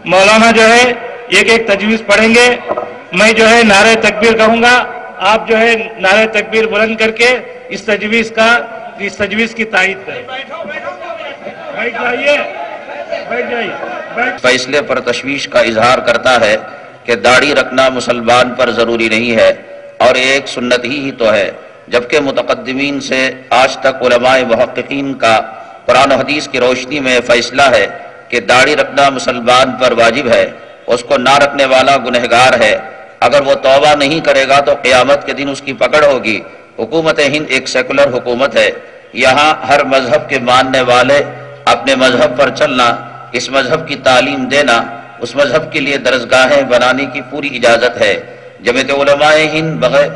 मौलाना जो है एक एक तजवीज़ पढ़ेंगे। मैं जो है नारे तकबीर कहूँगा, आप जो है नारे तकबीर बुलंद करके इस तजवीज़ की तायीद करें। बैठ जाइए, बैठ जाइए। फैसले पर तशवीश का इजहार करता है कि दाढ़ी रखना मुसलमान पर ज़रूरी नहीं है और एक सुन्नत ही तो है, जबकि मुतक़द्दिमीन से आज तक उलमाए मुहक्किकीन का कुरान और हदीस की रोशनी में फैसला है कि दाढ़ी रखना मुसलमान पर वाजिब है, उसको ना रखने वाला गुनहगार है। अगर वो तौबा नहीं करेगा तो क़यामत के दिन उसकी पकड़ होगी। हुकूमत हिंद एक सेकुलर हुकूमत है, यहाँ हर मजहब के मानने वाले अपने मजहब पर चलना, इस मजहब की तालीम देना, उस मजहब के लिए दरसगाहें बनाने की पूरी इजाज़त है। जमीयत उलमाए हिंद बगैर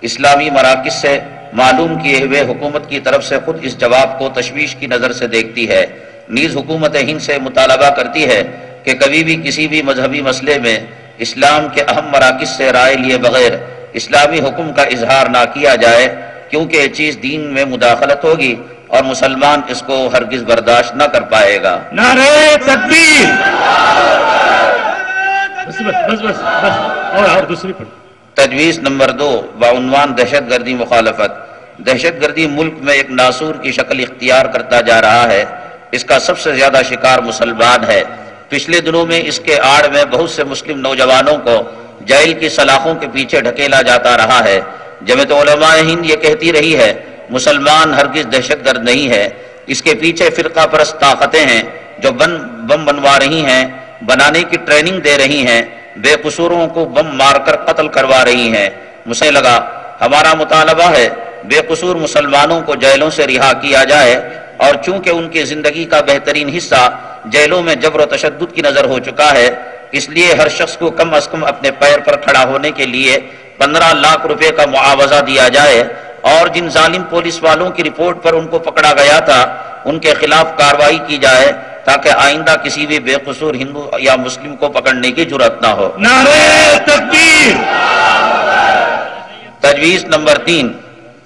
इस्लामी मराकिज़ से मालूम किए हुए हुकूमत की तरफ से खुद इस जवाब को तशवीश की नज़र से देखती है। नीज़ हुकूमत हिंद से मुतालबा करती है कि कभी भी किसी भी मजहबी मसले में इस्लाम के अहम मराकिज़ से राय लिए बगैर इस्लामी हुक्म का इजहार ना किया जाए, क्योंकि ये चीज़ दीन में मुदाखलत होगी और मुसलमान इसको हरगिज़ बर्दाश्त न कर पाएगा। नारे तकबीर। बस और दूसरी पढ़। तजवीज़ नंबर 2 बाउनवान दहशतगर्दी मुखालफत। दहशतगर्दी मुल्क में एक नासूर की शक्ल इख्तियार करता जा रहा है। इसका सबसे ज्यादा शिकार मुसलमान है। पिछले दिनों में इसके आड़ में बहुत से मुस्लिम नौजवानों को जेल की सलाखों के पीछे ढकेला जाता रहा है। जमीयत उलमाए हिंद ये कहती रही है मुसलमान हरगिज दहशतगर्द नहीं है, इसके पीछे फिरका परस्त ताकतें हैं जो बम बनवा रही हैं, बनाने की ट्रेनिंग दे रही हैं, बेकसूरों को बम मारकर कत्ल करवा रही हैं। मुझे लगा हमारा मुतालबा है बेकसूर मुसलमानों को जेलों से रिहा किया जाए, और चूंकि उनकी जिंदगी का बेहतरीन हिस्सा जेलों में जबर व तशद्दुद की नजर हो चुका है, इसलिए हर शख्स को कम अज कम अपने पैर पर खड़ा होने के लिए 15 लाख रुपए का मुआवजा दिया जाए, और जिन जालिम पुलिस वालों की रिपोर्ट पर उनको पकड़ा गया था उनके खिलाफ कार्रवाई की जाए, ताकि आइंदा किसी भी बेकसूर हिंदू या मुस्लिम को पकड़ने की जुर्रत ना हो। नारे तकबीर। तजवीज़ नंबर 3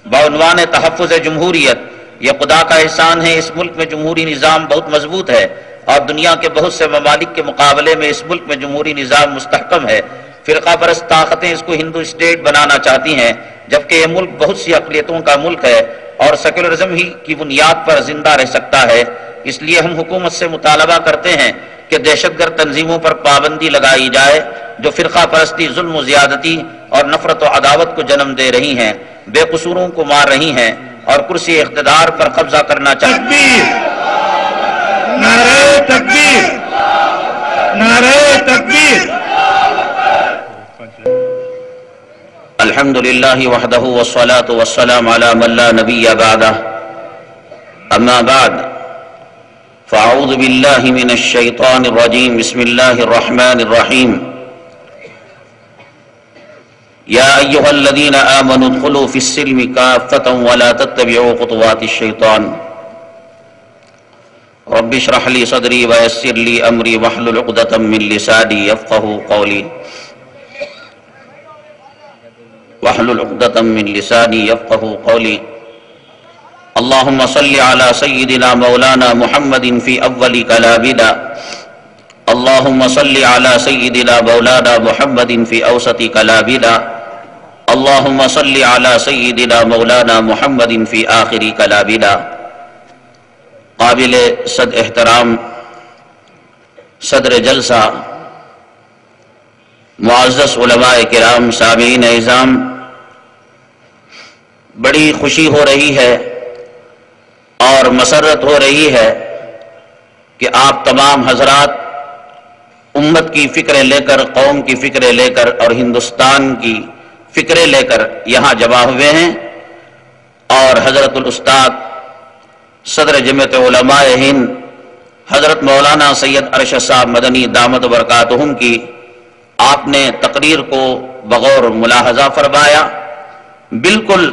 बाउनवान तहफ़्फ़ुज़ जमहूरियत। यह खुदा का एहसान है, इस मुल्क में जमहूरी निज़ाम बहुत मजबूत है और दुनिया के बहुत से ममालिक के मुकाबले में इस मुल्क में जमहूरी निज़ाम मुस्तहकम है। फिरका परस्त ताकतें इसको हिंदू स्टेट बनाना चाहती हैं, जबकि यह मुल्क बहुत सी अक़लियतों का मुल्क है और सेकुलरिज्म ही की बुनियाद पर जिंदा रह सकता है। इसलिए हम हुकूमत से मुतालबा करते हैं कि दहशतगर्द तंजीमों पर पाबंदी लगाई जाए जो फिरका परस्ती, जुल्म व ज़ियादती और नफरत व अदावत को जन्म दे रही हैं, बेकसूरों को मार रही हैं और कुर्सी इख्तिदार पर कब्जा करना चाहती हैं। नारे तकबीर, नारे तकबीर। अल्हम्दुलिल्लाहि वहदहु वस्सलातु वस्सलामु अला मन ला नबिय्य बअदह। अम्मा बाद फ़अऊज़ु बिल्लाहि मिनश शैतानिर रजीम। बिस्मिल्लाहिर रहमानिर रहीम। या अय्युहल्लज़ीना आमनू उद्खुलू फ़िस्सिल्मि काफ़्फ़तन वला तत्तबिऊ ख़ुतुवातिश शैतान। रब्बि इश्रह ली सदरी वयस्सिर ली अमरी वहलुल उक़दतम मिन लिसानी यफ़क़हू क़ौली। वहलुल उक़दतम मिन लिसानी यफ़क़हू क़ौली। अल्लाहुम्मा सल्लि अला सय्यिदिना मौलाना मुहम्मदिन फ़ी अव्वलि कलामिना। अल्लाहुम्मा सल्लि अला सय्यिदिना मौलाना मुहम्मदिन फ़ी औसति कलामिना। अल्लाहुम्मा सल्लि अला सय्यिदिना मौलाना मुहम्मदिन फ़ी आखिरी कलामिना। काबिल सद एहतराम सदर जलसा, मुअज़्ज़ज़ उलमाए किराम, सामीईन इज़ाम, बड़ी खुशी हो रही है और मसरत हो रही है कि आप तमाम हजरात उम्मत की फ़िक्र लेकर, कौम की फ़िक्र लेकर और हिंदुस्तान की फ़िक्र लेकर यहाँ जमा हुए हैं, और हज़रतुल उस्ताद सदर जमीयत उलमाए हिंद हज़रत मौलाना सैयद अरशद साहब मदनी दामद बरकातुहुम की आपने तकरीर को बगौर मुलाहजा फरमाया। बिल्कुल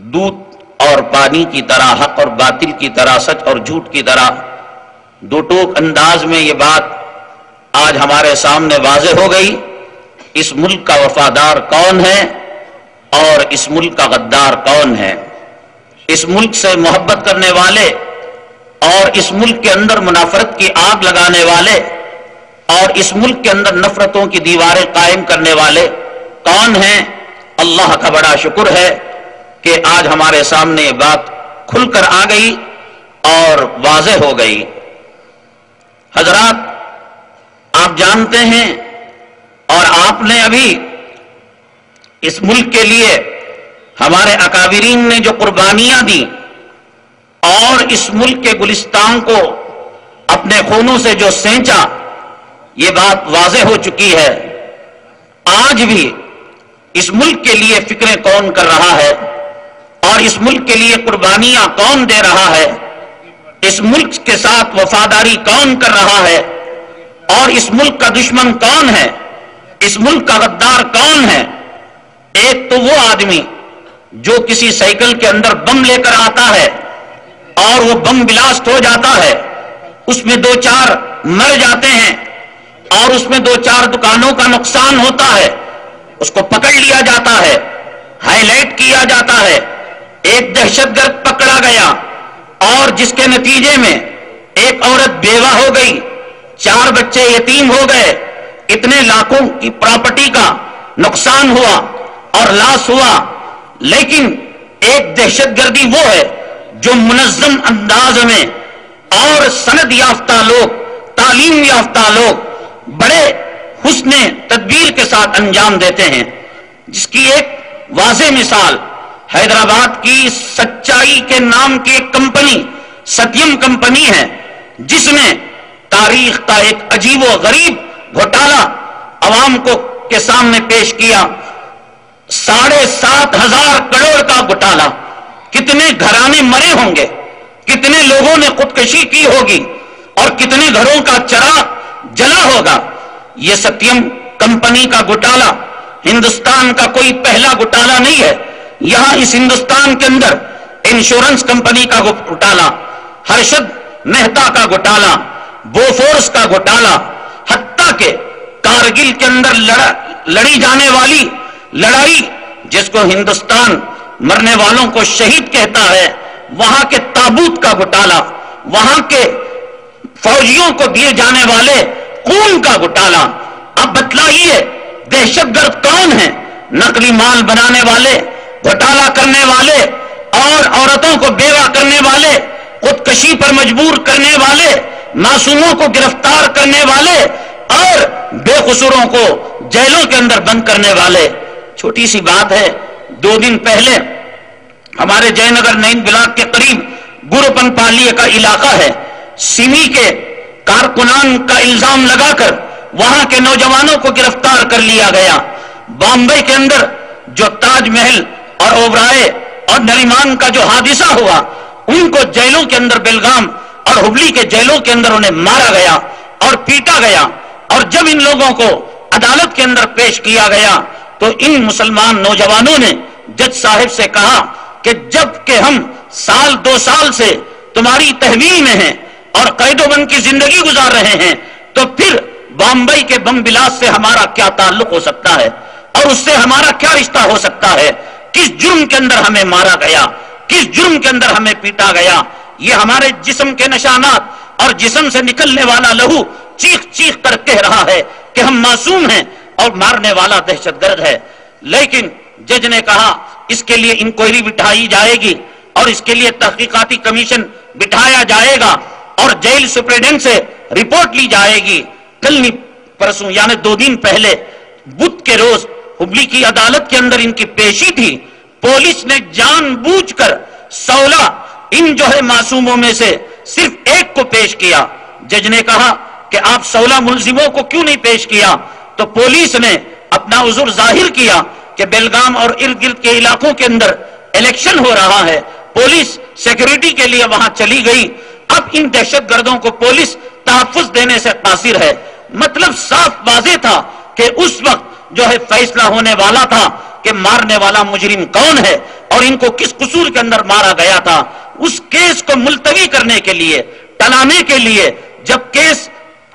दूध और पानी की तरह, हक और बातिल की तरह, सच और झूठ की तरह दो टोक अंदाज में ये बात आज हमारे सामने वाज़ेह हो गई। इस मुल्क का वफादार कौन है और इस मुल्क का गद्दार कौन है। इस मुल्क से मोहब्बत करने वाले और इस मुल्क के अंदर मुनाफरत की आग लगाने वाले اور اس ملک کے اندر نفرتوں کی دیواریں قائم کرنے والے کون ہیں؟ اللہ کا بڑا شکر ہے کہ آج ہمارے سامنے یہ بات کھل کر آ گئی اور واضح ہو گئی۔ حضرات، آپ جانتے ہیں اور آپ نے ابھی اس ملک کے لیے ہمارے اکابرین نے جو قربانیاں دی اور اس ملک کے گلستان کو اپنے خونوں سے جو سینچا، یہ بات واضح ہو چکی ہے۔ آج بھی اس ملک کے لیے فکریں کون کر رہا ہے اور اس ملک کے لیے قربانیاں کون دے رہا ہے، اس ملک کے ساتھ وفاداری کون کر رہا ہے، اور اس ملک کا دشمن کون ہے، اس ملک کا غدار کون ہے؟ ایک تو وہ آدمی جو کسی سائیکل کے اندر بم لے کر آتا ہے اور وہ بم بلاسٹ ہو جاتا ہے، اس میں 2-4 مر جاتے ہیں اور اس میں 2-4 دکانوں کا نقصان ہوتا ہے، اس کو پکڑ لیا جاتا ہے، ہائی لائٹ کیا جاتا ہے۔ ایک دہشت گرد پکڑا گیا اور جس کے نتیجے میں ایک عورت بیوہ ہو گئی، 4 بچے یتیم ہو گئے، اتنے لاکھوں کی پراپرٹی کا نقصان ہوا اور لاس ہوا۔ لیکن ایک دہشت گردی وہ ہے جو منظم انداز میں اور سند یافتہ لوگ، تعلیم یافتہ لوگ بڑے حسن تدبیر کے ساتھ انجام دیتے ہیں، جس کی ایک واضح مثال حیدرآباد کی سچائی کے نام کی ایک کمپنی ستیم کمپنی ہے، جس نے تاریخ کا ایک عجیب و غریب گھوٹالہ عوام کو کے سامنے پیش کیا۔ 7,500 کروڑ کا گھوٹالہ، کتنے گھرانے مرے ہوں گے، کتنے لوگوں نے خودکشی کی ہوگی اور کتنے گھروں کا چراغ جلا ہوگا۔ یہ ستیم کمپنی کا گھوٹالہ ہندوستان کا کوئی پہلا گھوٹالہ نہیں ہے۔ یہاں اس ہندوستان کے اندر انشورنس کمپنی کا گھوٹالہ، ہرشد مہتا کا گھوٹالہ، بوفورس کا گھوٹالہ، حتیٰ کہ کارگل کے اندر لڑی جانے والی لڑائی جس کو ہندوستان مرنے والوں کو شہید کہتا ہے، وہاں کے تابوت کا گھوٹالہ، وہاں کے فوجیوں کو دیے جانے والے خون کا گھوٹالہ۔ اب بتلائیے دہشت گرد کون ہیں؟ نقلی مال بنانے والے، گھوٹالہ کرنے والے اور عورتوں کو بیوہ کرنے والے، خودکشی پر مجبور کرنے والے، معصوموں کو گرفتار کرنے والے اور بے قصوروں کو جیلوں کے اندر بند کرنے والے۔ چھوٹی سی بات ہے، 2 دن پہلے ہمارے جے نگر نین بلاک کے قریب گروپن پالیے کا علاقہ ہے، سمی کے کارکنان کا الزام لگا کر وہاں کے نوجوانوں کو گرفتار کر لیا گیا۔ بامبئی کے اندر جو تاج محل اور اوبرائے اور نریمان کا جو حادثہ ہوا، ان کو جیلوں کے اندر بیلگام اور ہبلی کے جیلوں کے اندر انہیں مارا گیا اور پیٹا گیا، اور جب ان لوگوں کو عدالت کے اندر پیش کیا گیا تو ان مسلمان نوجوانوں نے جج صاحب سے کہا کہ جب کہ ہم 2 سال سے تمہاری تحویل میں ہیں اور قید و بند کی زندگی گزار رہے ہیں، تو پھر بامبئی کے بم بلاس سے ہمارا کیا تعلق ہو سکتا ہے اور اس سے ہمارا کیا رشتہ ہو سکتا ہے؟ کس جرم کے اندر ہمیں مارا گیا، کس جرم کے اندر ہمیں پیٹا گیا؟ یہ ہمارے جسم کے نشانات اور جسم سے نکلنے والا لہو چیخ چیخ کر کہہ رہا ہے کہ ہم معصوم ہیں اور مارنے والا دہشت گرد ہے۔ لیکن جج نے کہا اس کے لیے انکوائری بٹھائی جائے گی اور اس کے لیے تحقیقاتی کمیشن بٹھایا جائے گا اور جیل سپرنٹینڈنٹ سے رپورٹ لی جائے گی۔ کل نہیں پرسوں یعنی 2 دن پہلے بدھ کے روز ہبلی کی عدالت کے اندر ان کی پیشی تھی۔ پولیس نے جان بوجھ کر 16 ان جو ہے معصوموں میں سے صرف 1 کو پیش کیا۔ جج نے کہا کہ آپ 16 ملزموں کو کیوں نہیں پیش کیا؟ تو پولیس نے اپنا عذر ظاہر کیا کہ بیلگام اور ارد گرد کے علاقوں کے اندر الیکشن ہو رہا ہے، پولیس سیکیورٹی کے لیے وہاں چلی گئی۔ اب ان دہشت گردوں کو پولیس تحفظ دینے سے قاصر ہے۔ مطلب صاف واضح تھا کہ اس وقت جو ہے فیصلہ ہونے والا تھا کہ مارنے والا مجرم کون ہے اور ان کو کس قصور کے اندر مارا گیا تھا۔ اس کیس کو ملتوی کرنے کے لیے، ٹلانے کے لیے، جب کیس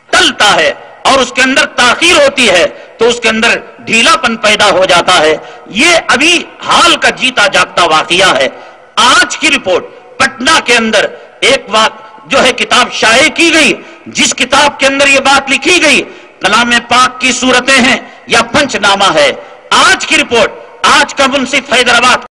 ٹلتا ہے اور اس کے اندر تاخیر ہوتی ہے تو اس کے اندر ڈھیلا پن پیدا ہو جاتا ہے۔ یہ ابھی حال کا جیتا جاگتا واقعہ ہے۔ آج کی رپورٹ پٹنہ کے اندر ایک جو ہے کتاب شائع کی گئی، جس کتاب کے اندر یہ بات لکھی گئی کلام پاک کی صورتیں ہیں یا پنچ نامہ ہے؟ آج کی رپورٹ، آج کا منصف حیدرآباد